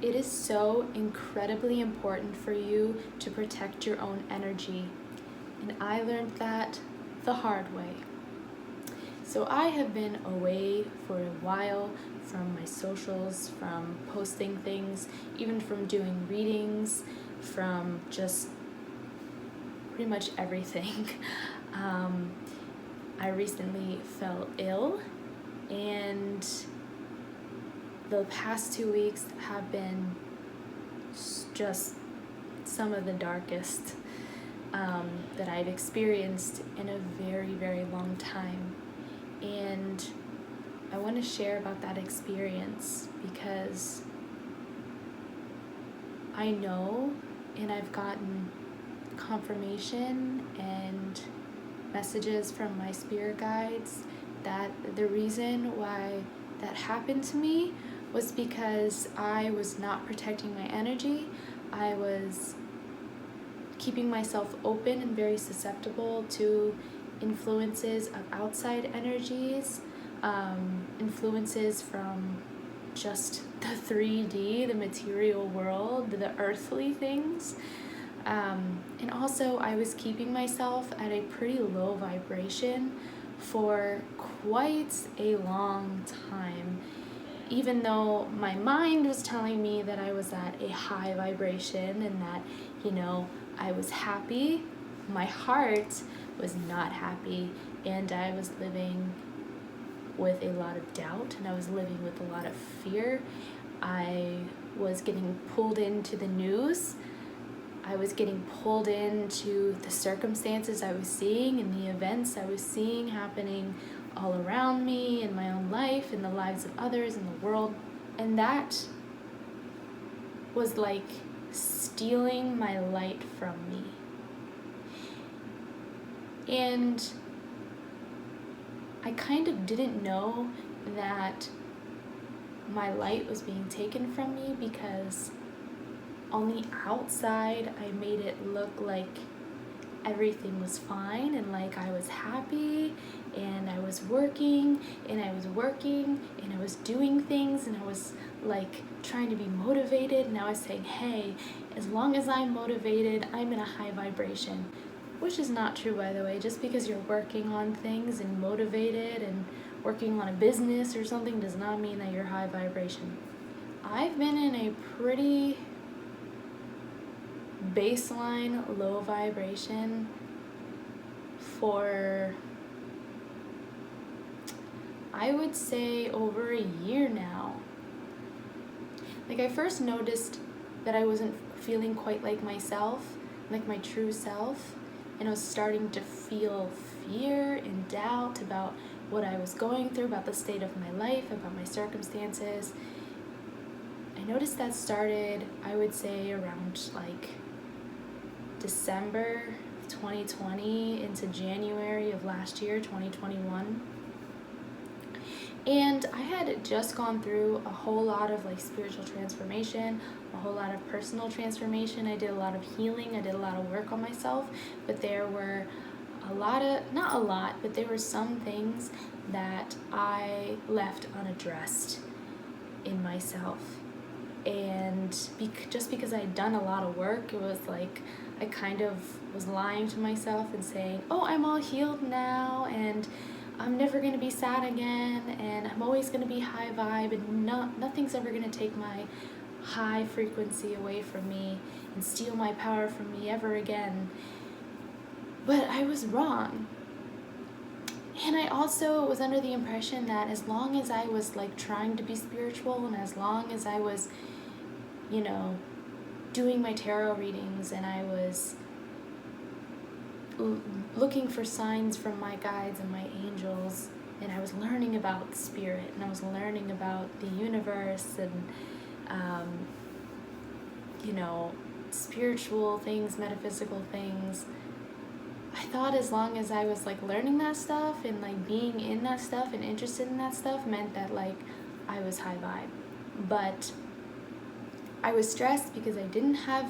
It is so incredibly important for you to protect your own energy. And I learned that the hard way. So I have been away for a while from my socials, from posting things, even from doing readings, from just pretty much everything. I recently fell ill, and the past 2 weeks have been just some of the darkest that I've experienced in a very, very long time. And I want to share about that experience because I know, and I've gotten confirmation and messages from my spirit guides that the reason why that happened to me was because I was not protecting my energy. I was keeping myself open and very susceptible to influences of outside energies, influences from just the 3D, the material world, the earthly things. And also I was keeping myself at a pretty low vibration for quite a long time. Even though my mind was telling me that I was at a high vibration and that, I was happy, my heart was not happy, and I was living with a lot of doubt, and I was living with a lot of fear. I was getting pulled into the news. I was getting pulled into the circumstances I was seeing and the events I was seeing happening all around me in my own life, in the lives of others, in the world. And that was like stealing my light from me. And I kind of didn't know that my light was being taken from me because on the outside I made it look like everything was fine and like I was happy and I was working and I was doing things and I was like trying to be motivated, and I was saying, hey, as long as I'm motivated, I'm in a high vibration. Which is not true, by the way. Just because you're working on things and motivated and working on a business or something does not mean that you're high vibration. I've been in a pretty baseline low vibration for, I would say, over a year now. Like, I first noticed that I wasn't feeling quite like myself, like my true self, and I was starting to feel fear and doubt about what I was going through, about the state of my life, about my circumstances. I noticed that started, I would say, around like December of 2020 into January of last year, 2021. And I had just gone through a whole lot of like spiritual transformation, a whole lot of personal transformation. I did a lot of healing. I did a lot of work on myself, but there were there were some things that I left unaddressed in myself. And just because I had done a lot of work, it was like I kind of was lying to myself and saying, oh, I'm all healed now, and I'm never going to be sad again, and I'm always going to be high vibe, and nothing's ever going to take my high frequency away from me and steal my power from me ever again. But I was wrong. And I also was under the impression that as long as I was like trying to be spiritual, and as long as I was, doing my tarot readings, and I was looking for signs from my guides and my angels, and I was learning about spirit, and I was learning about the universe, and spiritual things, metaphysical things. I thought as long as I was like learning that stuff and like being in that stuff and interested in that stuff meant that like I was high vibe. But I was stressed because I didn't have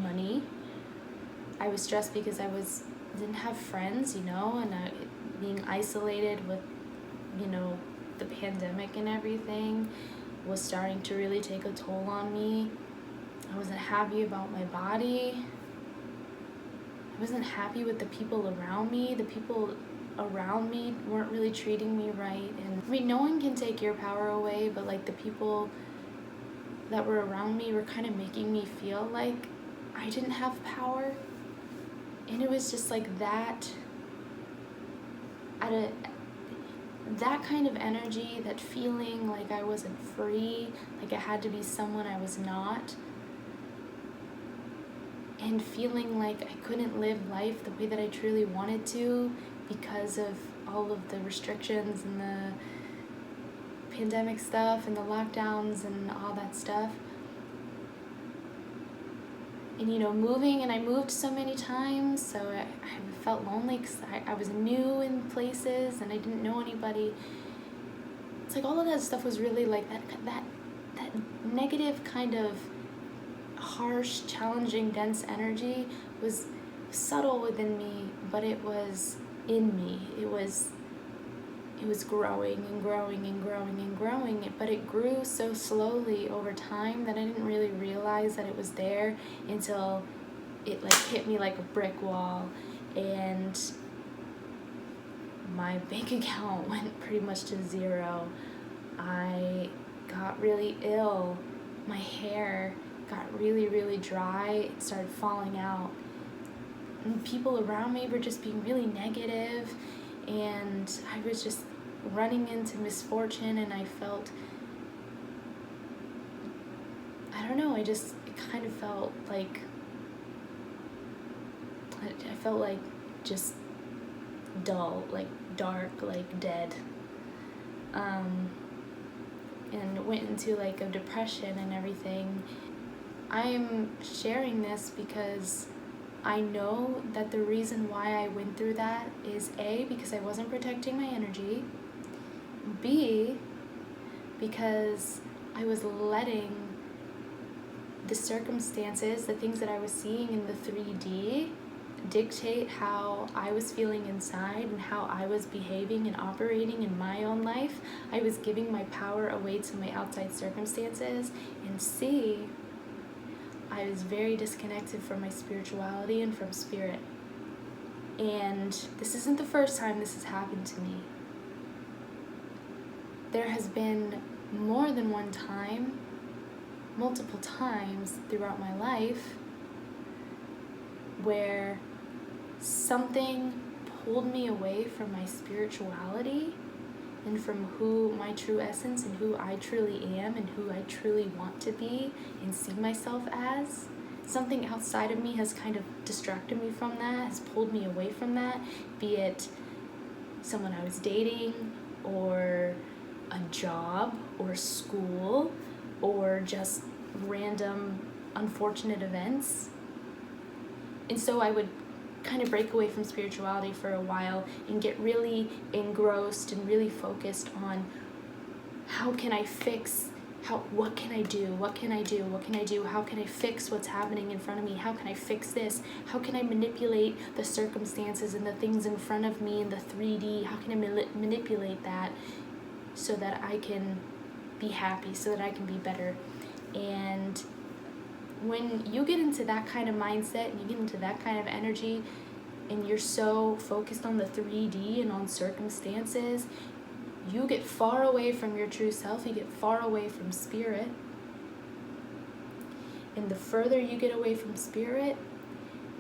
money. I was stressed because I didn't have friends, and being isolated with, the pandemic and everything was starting to really take a toll on me. I wasn't happy about my body. I wasn't happy with the people around me. The people around me weren't really treating me right. And I mean, no one can take your power away, but like the people that were around me were kind of making me feel like I didn't have power. And it was just like that, that kind of energy, that feeling like I wasn't free, like I had to be someone I was not, and feeling like I couldn't live life the way that I truly wanted to because of all of the restrictions and the pandemic stuff and the lockdowns and all that stuff. And you know, moving, and I moved so many times, so I felt lonely because I was new in places and I didn't know anybody. It's like all of that stuff was really like that negative kind of harsh, challenging, dense energy was subtle within me, but it was in me. It was growing and growing and growing and growing, but it grew so slowly over time that I didn't really realize that it was there until it like hit me like a brick wall, and my bank account went pretty much to zero. I got really ill. My hair got really, really dry. It started falling out. And people around me were just being really negative, and I was just running into misfortune, and I felt, I don't know, it kind of felt like, I felt like just dull, like dark, like dead, and went into like a depression and everything. I'm sharing this because I know that the reason why I went through that is A, because I wasn't protecting my energy, B, because I was letting the circumstances, the things that I was seeing in the 3D, dictate how I was feeling inside and how I was behaving and operating in my own life. I was giving my power away to my outside circumstances. And C, I was very disconnected from my spirituality and from spirit. And this isn't the first time this has happened to me. There has been more than one time, multiple times throughout my life, where something pulled me away from my spirituality and from who my true essence and who I truly am and who I truly want to be and see myself as. Something outside of me has kind of distracted me from that, has pulled me away from that, be it someone I was dating, or a job, or school, or just random unfortunate events. And so I would kind of break away from spirituality for a while and get really engrossed and really focused on how can I fix, what can I do, how can I fix what's happening in front of me, how can I fix this, how can I manipulate the circumstances and the things in front of me in the 3D, how can I manipulate that so that I can be happy, so that I can be better. And when you get into that kind of mindset and you get into that kind of energy and you're so focused on the 3D and on circumstances, you get far away from your true self, you get far away from spirit. And the further you get away from spirit,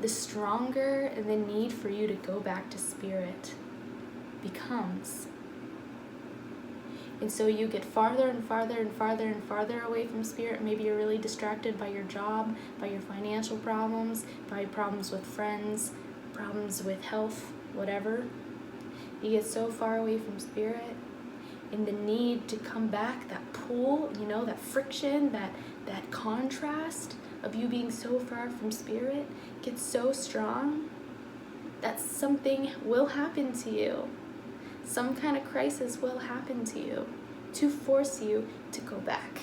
the stronger the need for you to go back to spirit becomes. And so you get farther and farther and farther and farther away from spirit. Maybe you're really distracted by your job, by your financial problems, by problems with friends, problems with health, whatever. You get so far away from spirit, and the need to come back, that pull, you know, that friction, that contrast of you being so far from spirit gets so strong that something will happen to you. Some kind of crisis will happen to you to force you to go back,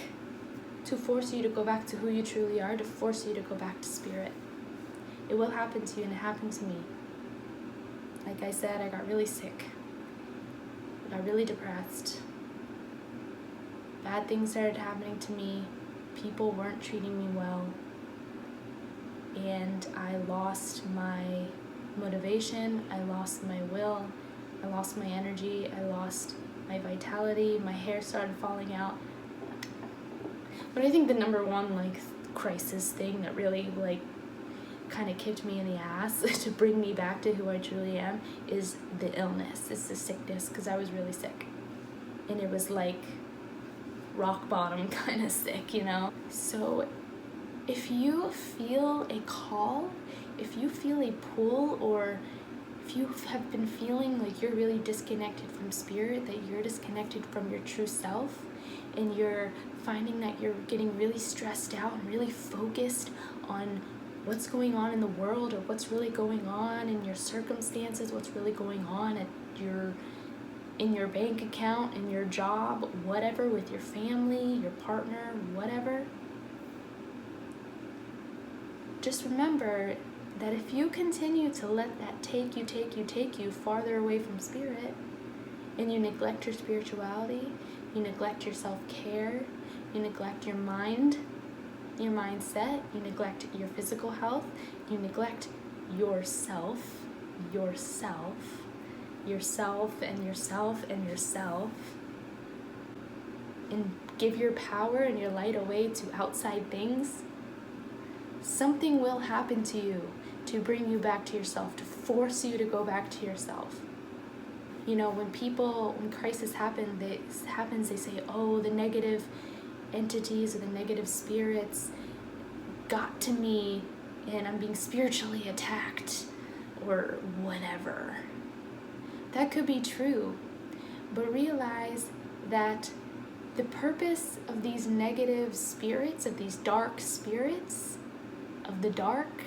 to force you to go back to who you truly are, to force you to go back to spirit. It will happen to you, and it happened to me. Like I said, I got really sick. I got really depressed. Bad things started happening to me. People weren't treating me well. And I lost my motivation, I lost my will, I lost my energy, I lost my vitality, my hair started falling out. But I think the number one crisis thing that really kind of kicked me in the ass to bring me back to who I truly am is the illness, it's the sickness, because I was really sick. And it was like rock bottom kind of sick, So if you feel a call, if you feel a pull, or if you have been feeling like you're really disconnected from spirit, that you're disconnected from your true self, and you're finding that you're getting really stressed out and really focused on what's going on in the world, or what's really going on in your circumstances, what's really going on in your bank account, in your job, whatever, with your family, your partner, whatever, just remember that if you continue to let that take you farther away from spirit, and you neglect your spirituality, you neglect your self-care, you neglect your mind, your mindset, you neglect your physical health, you neglect yourself and yourself, and give your power and your light away to outside things, something will happen to you to bring you back to yourself, to force you to go back to yourself. When crisis happens, they say, oh, the negative entities or the negative spirits got to me and I'm being spiritually attacked or whatever. That could be true, but realize that the purpose of these negative spirits, of these dark spirits, of the dark,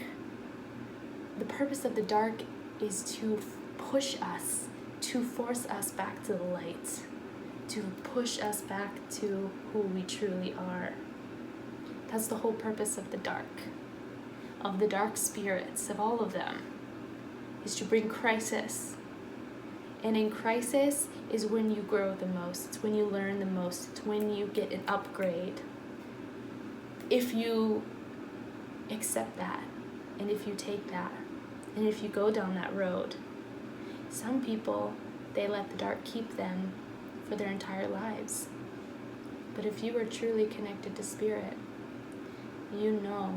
the purpose of the dark is to push us, to force us back to the light, to push us back to who we truly are. That's the whole purpose of the dark spirits, of all of them, is to bring crisis. And in crisis is when you grow the most, it's when you learn the most, it's when you get an upgrade. If you accept that, and if you take that, and if you go down that road. Some people, they let the dark keep them for their entire lives. But if you are truly connected to spirit, you know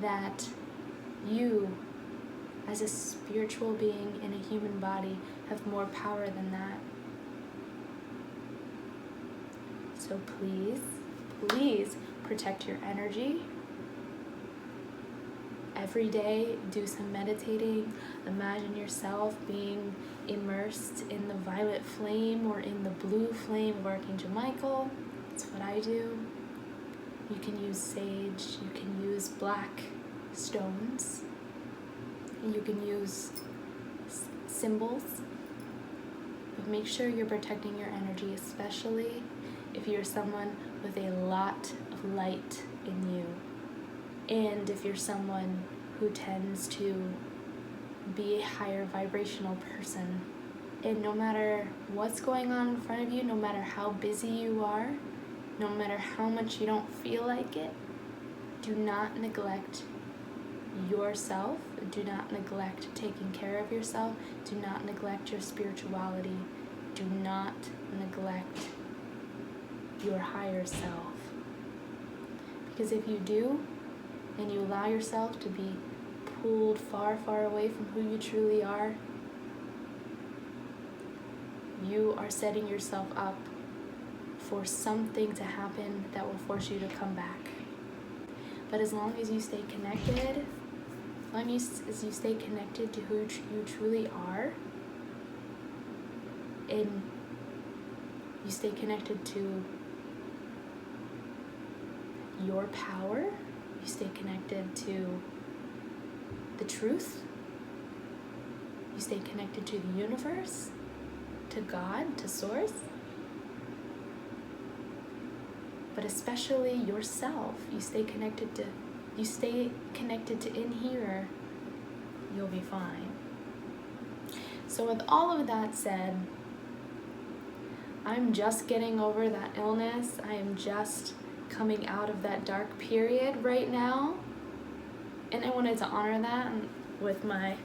that you, as a spiritual being in a human body, have more power than that. So please protect your energy. Every day, do some meditating. Imagine yourself being immersed in the violet flame or in the blue flame of Archangel Michael. That's what I do. You can use sage, you can use black stones, you can use symbols, but make sure you're protecting your energy, especially if you're someone with a lot of light in you. And if you're someone who tends to be a higher vibrational person, and no matter what's going on in front of you, no matter how busy you are, no matter how much you don't feel like it, do not neglect yourself, do not neglect taking care of yourself, do not neglect your spirituality, do not neglect your higher self. Because if you do, and you allow yourself to be pulled far, far away from who you truly are, you are setting yourself up for something to happen that will force you to come back. But as long as you stay connected, as long as you stay connected to who you truly are, and you stay connected to your power, you stay connected to the truth, you stay connected to the universe, to God, to Source, but especially yourself, you stay connected to in here, you'll be fine. So with all of that said, I'm just getting over that illness. I am just coming out of that dark period right now. And I wanted to honor that with my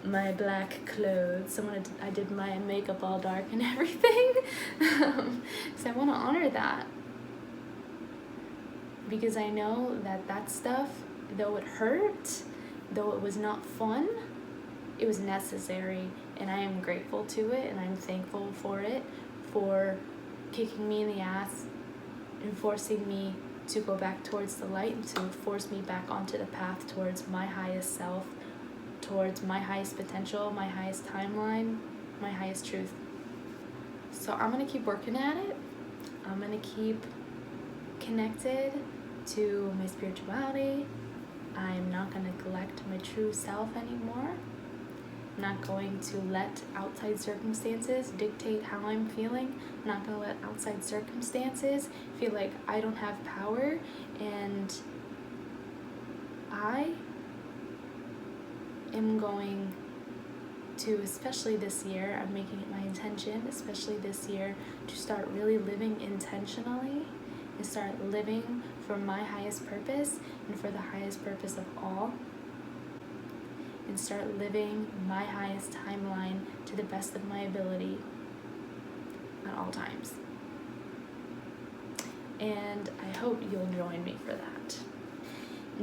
black clothes. I did my makeup all dark and everything. So I want to honor that. Because I know that stuff, though it hurt, though it was not fun, it was necessary. And I am grateful to it, and I'm thankful for it, for kicking me in the ass and forcing me to go back towards the light and to force me back onto the path towards my highest self, towards my highest potential, my highest timeline, my highest truth. So I'm going to keep working at it. I'm going to keep connected to my spirituality. I'm not going to neglect my true self anymore. I'm not going to let outside circumstances dictate how I'm feeling. I'm not going to let outside circumstances feel like I don't have power. And I am going to, especially this year, I'm making it my intention, especially this year, to start really living intentionally and start living for my highest purpose and for the highest purpose of all, and start living my highest timeline to the best of my ability at all times. And I hope you'll join me for that.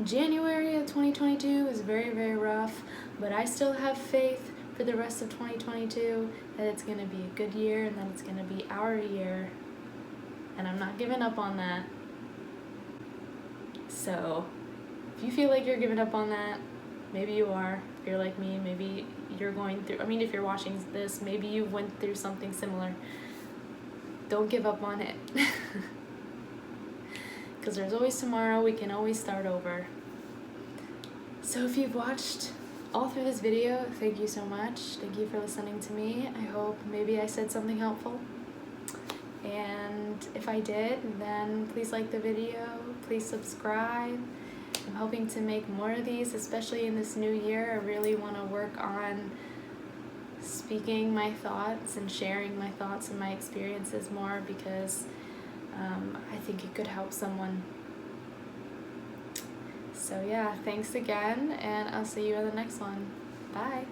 January of 2022 is very, very rough, but I still have faith for the rest of 2022 that it's going to be a good year and that it's going to be our year, and I'm not giving up on that. So if you feel like you're giving up on that, maybe you are. If you're like me, maybe you're going through, if you're watching this, maybe you went through something similar. Don't give up on it. Because there's always tomorrow. We can always start over. So if you've watched all through this video, thank you so much. Thank you for listening to me. I hope maybe I said something helpful. And if I did, then please like the video. Please subscribe. I'm hoping to make more of these, especially in this new year. I really want to work on speaking my thoughts and sharing my thoughts and my experiences more, because I think it could help someone. So yeah, thanks again, and I'll see you in the next one. Bye.